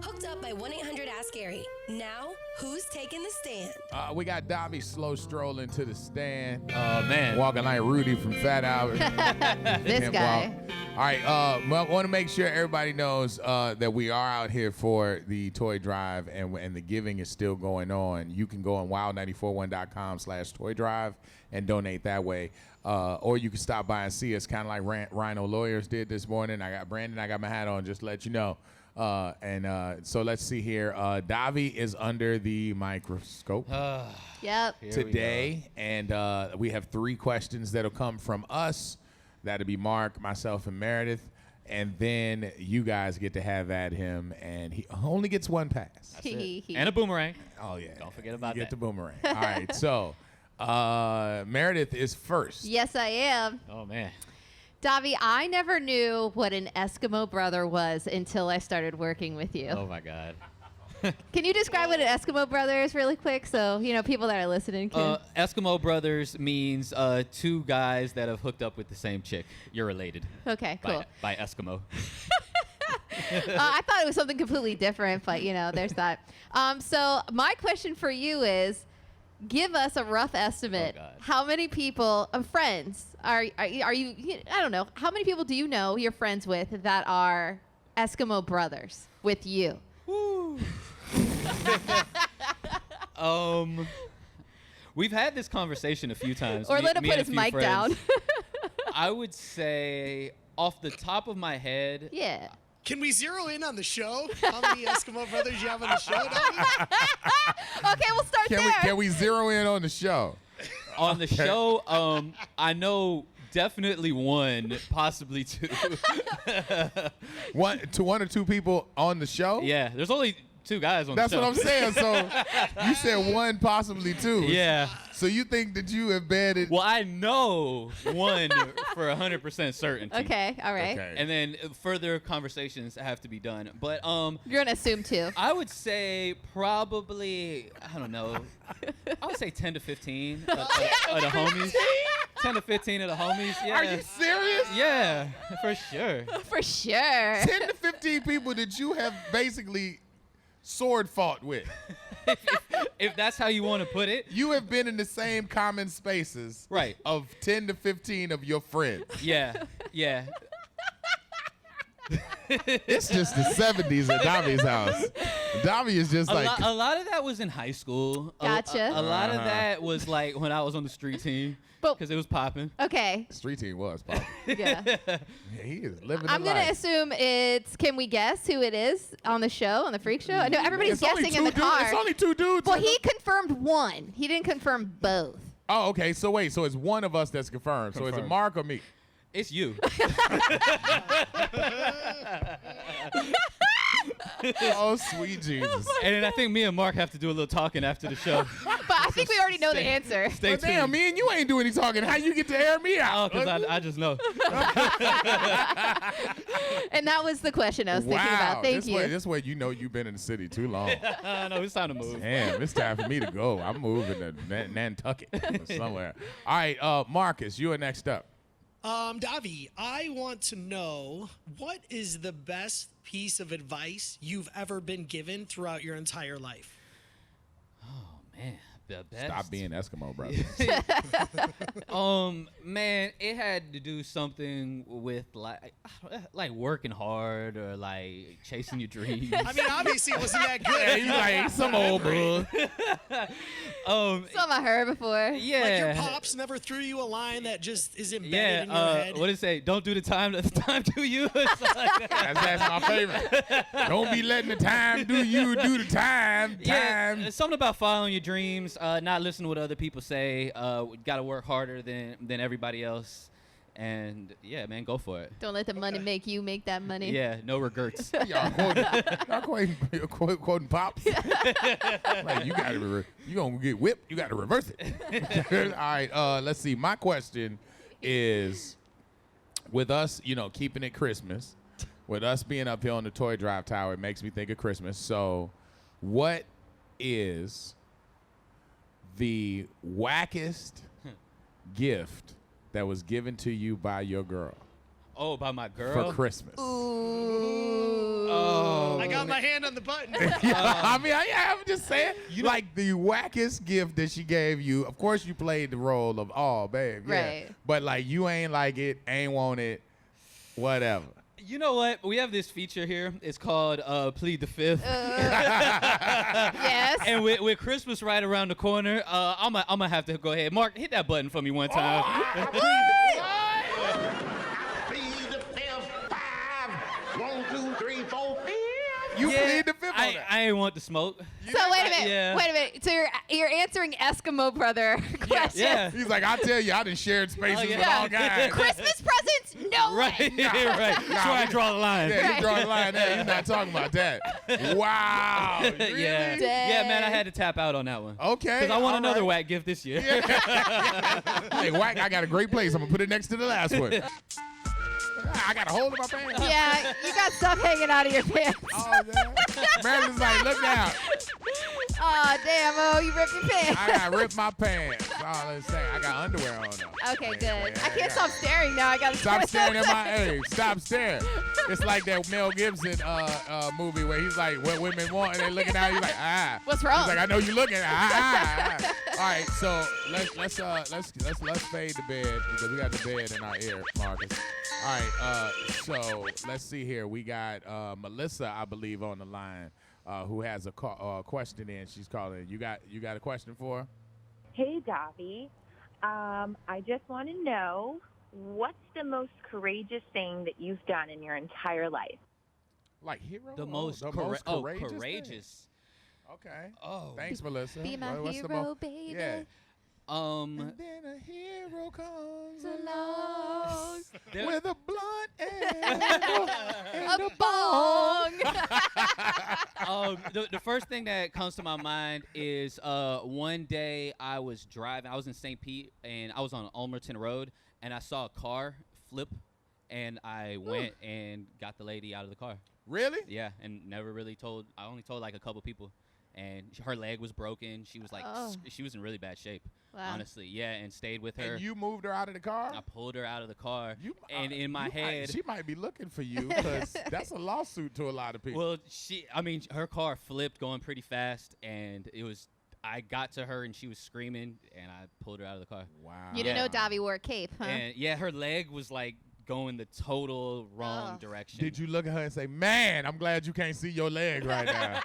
Hooked up by 1-800-ASK-GARY. Now, who's taking the stand? We got Davy slow strolling to the stand. Oh, man. Walking like Rudy from Fat Albert. This guy. All right. Want to make sure everybody knows that we are out here for the toy drive, and the giving is still going on. You can go on wild941.com/toy drive and donate that way. Or you can stop by and see us, kind of like Rhino Lawyers did this morning. I got Brandon. I got my hat on just to let you know. So let's see here. Davy is under the microscope Yep. today, and we have 3 questions that'll come from us. That'll be Mark, myself, and Meredith, and then you guys get to have at him, and he only gets 1 pass. And a boomerang. Oh yeah, Don't forget about you that. get the boomerang. All right, so Meredith is first. Yes, I am. Oh, man. Davy, I never knew what an Eskimo brother was until I started working with you. Oh, my God. Can you describe what an Eskimo brother is really quick so, people that are listening can? Eskimo brothers means 2 guys that have hooked up with the same chick. You're related. Okay, cool. By Eskimo. I thought it was something completely different, but, there's that. So my question for you is, give us a rough estimate. Oh, God. How many people, friends, are you, I don't know, how many people do you know you're friends with that are Eskimo brothers with you? Woo. We've had this conversation a few times. Or let him put his mic down. I would say off the top of my head. Yeah. Can we zero in on the show? How many Eskimo brothers you have on the show, Davy? Okay, we'll start there. Can we zero in on the show? On the show, I know definitely 1, possibly 2. One or 2 people on the show? Yeah, there's only 2 guys on That's the show. what I'm saying. So you said 1, possibly 2. Yeah. So you think that you have betted? Well, I know 1 for 100% certainty. Okay, all right. Okay. And then further conversations have to be done. But You're going to assume 2. I would say probably, I don't know, I would say 10 to 15 of the homies. 10 to 15 of the homies, yeah. Are you serious? Yeah, for sure. For sure. 10 to 15 people that you have basically sword fought with. If that's how you want to put it. You have been in the same common spaces Right. of 10 to 15 of your friends. Yeah, yeah. It's just the 70s at Davy's house. Davy is just A like... lot of that was in high school. Gotcha. A lot of that was like when I was on the street team But- because it was popping. Okay. Street team was popping. Yeah. Yeah, he is living I'm the going to life. assume can we guess who it is on the show, on the freak show? No, everybody's It's only guessing in the 2 dudes. car. It's only 2 dudes. Well, in the- he confirmed 1. He didn't confirm both. Oh, okay. So wait. So it's one of us that's confirmed. So is it Confirmed. Mark or me? It's you. Oh, sweet Jesus. And then I think me and Mark have to do a little talking after the show. But I think we already know the answer. Stay But damn, tuned. me and you ain't doing any talking. How you get to air me Oh, out? because I just know. And that was the question I was thinking about. Thank you. This way you know you've been in the city too long. No, it's time to move. Damn, it's time for me to go. I'm moving to Nantucket or somewhere. All right, Marcus, you are next up. Davy, I want to know, what is the best piece of advice you've ever been given throughout your entire life? Oh, man. The best. Stop being Eskimo, brother. Man, it had to do something with like working hard or like chasing your dreams. I mean, obviously it wasn't that good. He's like some old bro. Something I heard before. Yeah. Like your pops never threw you a line that just is embedded Yeah, in your head. what did it say? Don't do the time to you. Or something like that. That's my favorite. Don't be letting the time do you do the time. Yeah, something about following your dreams, not listening to what other people say. Got to work harder than everybody else, and yeah, man, go for it. Don't let the money make you make that money. Yeah, no regrets. Y'all quoting pops. Like you gonna get whipped. You got to reverse it. All right. Let's see. My question is, with us, keeping it Christmas, with us being up here on the Toy Drive Tower, it makes me think of Christmas. So, what is the wackest gift that was given to you by your girl? Oh, by my girl? for Christmas? Ooh. Oh. I got my hand on the button. I mean, I'm just saying, like the wackest gift that she gave you. Of course, you played the role of, oh, babe, yeah. Right. But like, you ain't like it, ain't want it, whatever. You know what? We have this feature here. It's called Plead the Fifth. Yes. And with Christmas right around the corner, I'm gonna have to go ahead. Mark, hit that button for me one time. You Yeah, plead the fifth on that. I ain't want the smoke. So wait a minute. Yeah. Wait a minute. So you're answering Eskimo brother questions. Yeah. He's like, I tell you, I done shared spaces yeah. with all guys. Christmas presents? No way. Right, right. That's where I draw the line. Yeah, Right. you draw the line there. You're not talking about that. Wow. Really? Yeah. Yeah, man, I had to tap out on that one. Okay. Because I want all another right. whack gift this year. Hey, whack, I got a great place. I'm going to put it next to the last one. I got a hole in my pants. Yeah, you got stuff hanging out of your pants. Oh, man. Marilyn's like, look now. Oh, damn. Oh, you ripped your pants. I got to rip my pants. Oh, let's say I got underwear on though. Okay, good. Yeah, I can't stop staring now. I got to Stop staring at my age. Stop staring. It's like that Mel Gibson movie where he's like, what women want, and they looking at you like, ah. What's wrong? He's like, I know you looking. All right, so let's fade the bed because we got the bed in our ear, Marcus. All right, so let's see here. We got Melissa, I believe, on the line, who has a question in. She's calling. You got a question for her? Hey, Davy. I just want to know, what's the most courageous thing that you've done in your entire life? Like hero? The most courageous. thing? courageous. Okay. Oh. Thanks, Melissa. Be my What's the hero, baby. Yeah. Um, And then a hero comes Along. there- with a blunt and A bong. the first thing that comes to my mind is one day I was driving. I was in St. Pete, and I was on Ulmerton Road, and I saw a car flip, and I went and got the lady out of the car. Really? Yeah, and never really told. I only told like a couple people, and her leg was broken. She was like, Oh. she was in really bad shape. Wow. Honestly, yeah, and stayed with her. And you moved her out of the car? I pulled her out of the car, You- and in my you might- head, she might be looking for you because that's a lawsuit to a lot of people. well, her car flipped going pretty fast, and I got to her, and she was screaming, and I pulled her out of the car. Wow. You didn't know Yeah. Davy wore a cape, huh? And yeah, her leg was like going the total wrong Ugh. direction. Did you look at her and say, man, I'm glad you can't see your leg right now.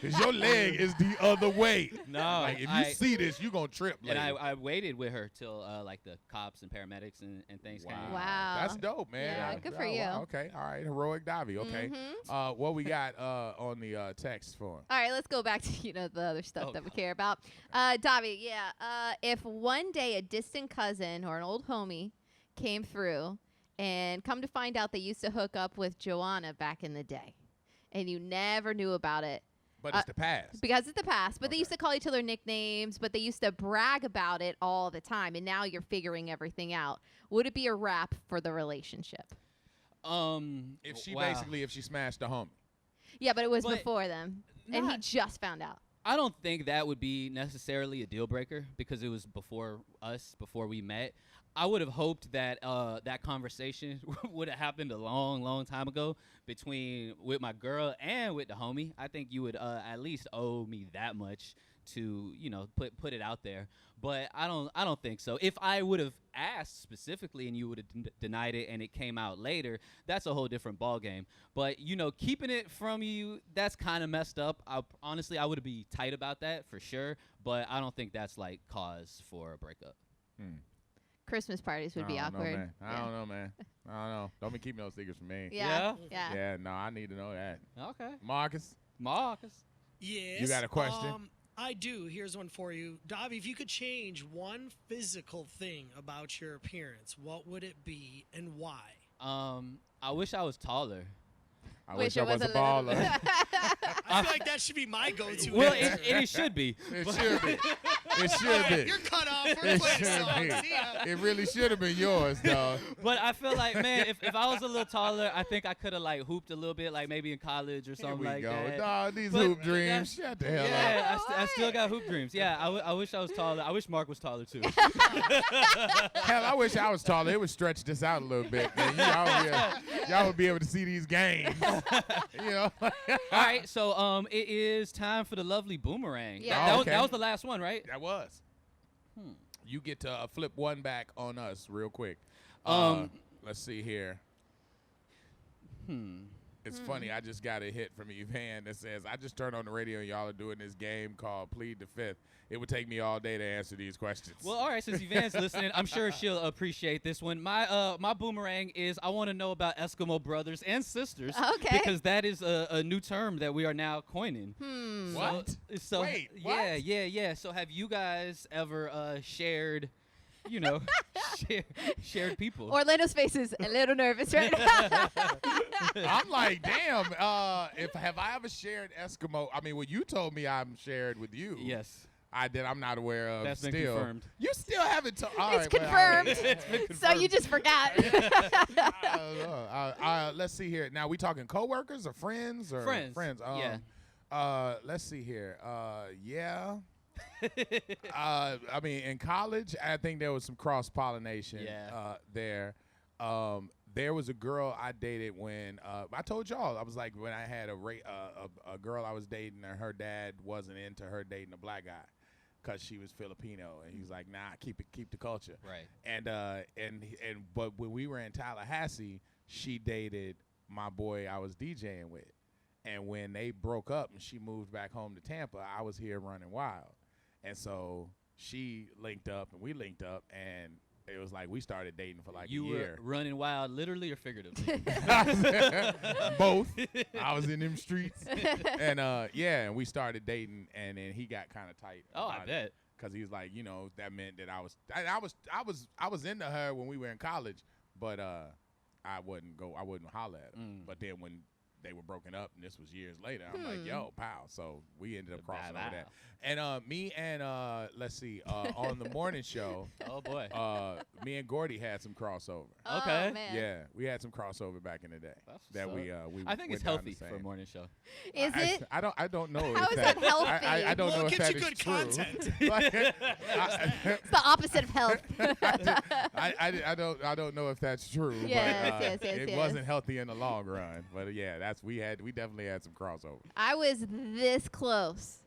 Because your leg is the other way. No, Like, if you see this, you're going to trip and later. I waited with her till like the cops and paramedics and things came. Wow. That's dope, man. Yeah, good for you. Wow. Okay, all right. Heroic Davy. Okay. Mhm. What we got on the text for him? All right, let's go back to the other stuff Oh, that we no. care about. Davy, yeah. If one day a distant cousin or an old homie came through, and come to find out they used to hook up with Joanna back in the day, and you never knew about it But it's the past. because it's the past. But they Okay. used to call each other nicknames, but they used to brag about it all the time. And now you're figuring everything out. Would it be a wrap for the relationship? If she wow. if she smashed a homie. Yeah, but it was But before them, and he not- just found out. I don't think that would be necessarily a deal breaker because it was before we met. I would have hoped that that conversation would have happened a long, long time ago with my girl and with the homie. I think you would at least owe me that much to put it out there. But I don't think so. If I would have asked specifically and you would have denied it and it came out later, that's a whole different ballgame. But keeping it from you, that's kind of messed up. Honestly, I would be tight about that for sure. But I don't think that's like cause for a breakup. Christmas parties would be I don't know, awkward. man. I don't know, man. I don't know. Don't be keeping no secrets from me. Yeah. Yeah? Yeah, no, I need to know that. Okay. Marcus, Marcus. Yes. You got a question? I do. Here's one for you. Davy, if you could change one physical thing about your appearance, what would it be and why? I wish I was taller. I wish I was a baller. I feel like that should be my go-to. Well, answer. it should be. It should be. It should have been. You're cut off from It playing should have songs. been. See ya. It really should have been yours, dog. But I feel like, man, if I was a little taller, I think I could have like hooped a little bit, like maybe in college or Here something we like go. that. Dog, these But hoop dreams. Shut the hell up. Yeah, I still got hoop dreams. Yeah, I wish I was taller. I wish Mark was taller too. Hell, I wish I was taller. It would stretch this out a little bit. Man. Y'all would be able to see these games. You know? All right, so it is time for the lovely boomerang. Yeah. That, Oh, was, that okay. was the last one, right? That was. You get to flip one back on us real quick. Let's see here. It's funny. I just got a hit from Evan that says, I just turned on the radio and y'all are doing this game called Plead the Fifth. It would take me all day to answer these questions. Well, all right, since Yvan's listening, I'm sure she'll appreciate this one. My boomerang is I want to know about Eskimo brothers and sisters. Okay. Because that is a new term that we are now coining. What? So Wait, yeah. So have you guys ever shared, shared people? Orlando's face is a little nervous right now. I'm like, damn, have I ever shared Eskimo? I mean, well, you told me I'm shared with you. Yes. I'm not aware of. That's been still. confirmed. You still haven't told. It's confirmed. It's been confirmed. So you just forgot. I don't know. Let's see here. Now, we talking coworkers or friends or Friends. Yeah. Let's see here. Yeah. I mean, in college, I think there was some cross pollination. Yeah. There. There was a girl I dated when I told y'all I was like when I had a girl I was dating and her dad wasn't into her dating a black guy because she was Filipino and he's like, nah, keep the culture. Right. But when we were in Tallahassee, she dated my boy I was DJing with, and when they broke up and she moved back home to Tampa, I was here running wild, and so she linked up and we linked up and. It was like we started dating for like a year. You were running wild, literally or figuratively? Both. I was in them streets, and and we started dating, and then he got kind of tight. Oh, I bet. Because he was like, that meant that I was into her when we were in college, but I wouldn't holler at her. But then when they were broken up, and this was years later, I'm like, yo, pal. So we ended up crossing over that. And me and let's see, on the morning show. Oh boy. Me and Gordy had some crossover. Okay. Oh, man. Yeah, we had some crossover back in the day. That's That what's we I think it's went down healthy the for a same. morning show. Is it? I don't know. How if is that healthy? I don't Well, know it if gives that you is good true. content. It's the opposite of health. I don't know if that's true. Yes, but, yes, it yes. wasn't healthy in the long run. But yeah, we definitely had some crossover. I was this close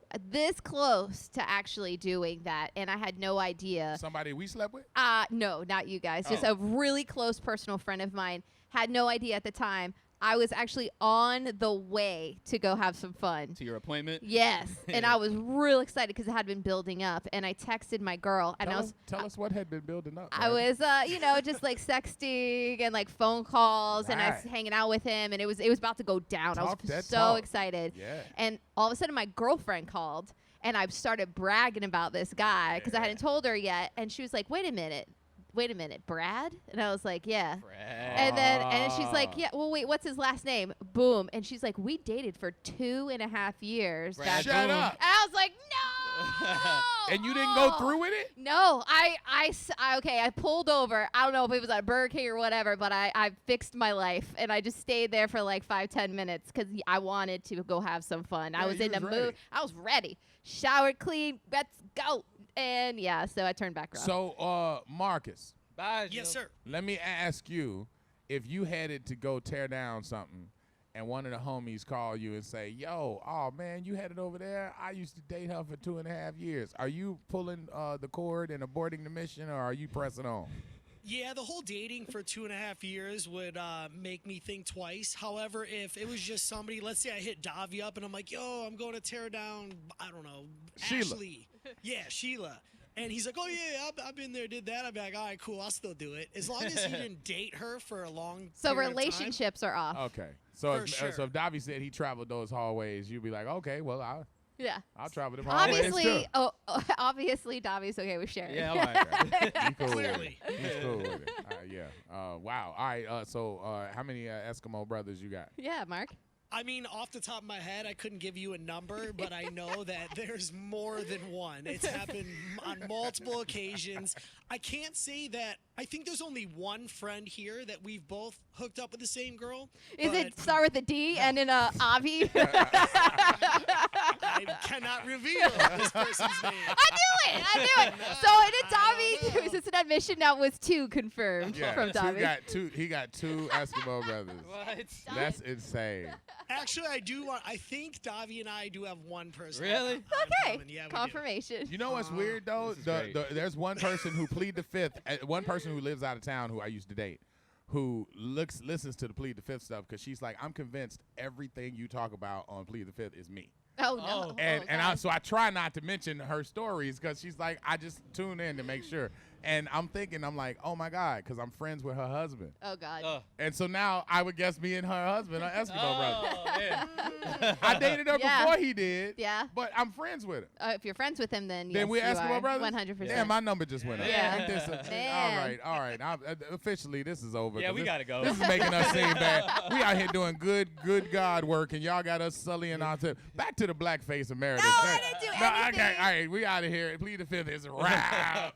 to actually doing that, and I had no idea. Somebody we slept with? No, not you guys. Just Oh. a really close personal friend of mine. Had no idea at the time. I was actually on the way to go have some fun. To your appointment? Yes, and I was real excited because it had been building up, and I texted my girl, and Tell us what had been building up. I man. was, just like sexting and like phone calls, and I was Right. hanging out with him, and it was about to go down. Talk I that was so talk. excited. Yeah. And all of a sudden, my girlfriend called, and I started bragging about this guy because I hadn't told her yet, and she was like, "Wait a minute, Brad?" And I was like, "Yeah." And then she's like, "Yeah, well, wait, what's his last name?" Boom. And she's like, "We dated for 2.5 years." Brad, Shut boom. up. And I was like, "No." And you didn't go through with it? No, I pulled over. I don't know if it was at Burger King or whatever, but I fixed my life, and I just stayed there for like 5-10 minutes because I wanted to go have some fun. I Yeah, was you in the was mood. ready. I was ready. Showered clean. Let's go. And yeah, so I turned back around. So, Marcus, Bye. Yes, sir. let me ask you, if you headed to go tear down something and one of the homies call you and say, yo, oh, man, you headed over there? I used to date her for 2.5 years. Are you pulling the cord and aborting the mission, or are you pressing on? Yeah, the whole dating for 2.5 years would make me think twice. However, if it was just somebody, let's say I hit Davy up and I'm like, yo, I'm going to tear down, I don't know, Sheila. Ashley. Yeah, Sheila. And he's like, oh, yeah, I've been there, did that. I'd be like, all right, cool, I'll still do it. As long as he didn't date her for a long So period of time. relationships are off. Okay. So For sure. so if Davy said he traveled those hallways, you'd be like, okay, well, Yeah. I'll travel them hallways Obviously, too. obviously, Davy's okay with sharing. Yeah, all right. He cool with Clearly. it. He's cool with it. Yeah. Wow. All right. So how many Eskimo brothers you got? Yeah, Mark. I mean, off the top of my head, I couldn't give you a number, but I know that there's more than one. It's happened on multiple occasions. I can't say that. I think there's only one friend here that we've both hooked up with the same girl. Is but it start with a D and in a Avi? I cannot reveal this person's name. I knew it. So it is Davy. It's an admission that was 2 confirmed from Davy. He got 2 Eskimo brothers. What? That's insane. Actually, I think Davy and I do have one person. Really? Okay. Yeah, we do. Confirmation. You know what's weird though? This is great. There's one person who plead the fifth. One person who lives out of town who I used to date, who listens to the plead the fifth stuff because she's like, I'm convinced everything you talk about on plead the fifth is me. Oh, no. So I try not to mention her stories because she's like, I just tune in to make sure. And I'm like, oh my God, because I'm friends with her husband. Oh, God. And so now I would guess me and her husband are Eskimo brothers. Man. I dated her Yeah. before he did. Yeah. But I'm friends with her. If you're friends with him, then yes, Then we're you Eskimo are. brothers? 100%. Damn, my number just went up. Yeah. Ain't this Man. all right. Officially, this is over. Yeah, 'cause we this- gotta go. This is making us seem bad. We out here doing good God work, and y'all got us sullying our tip. Back to the blackface America. No, I didn't do anything. Okay, all right, we out of here. Plead the fifth is a wrap.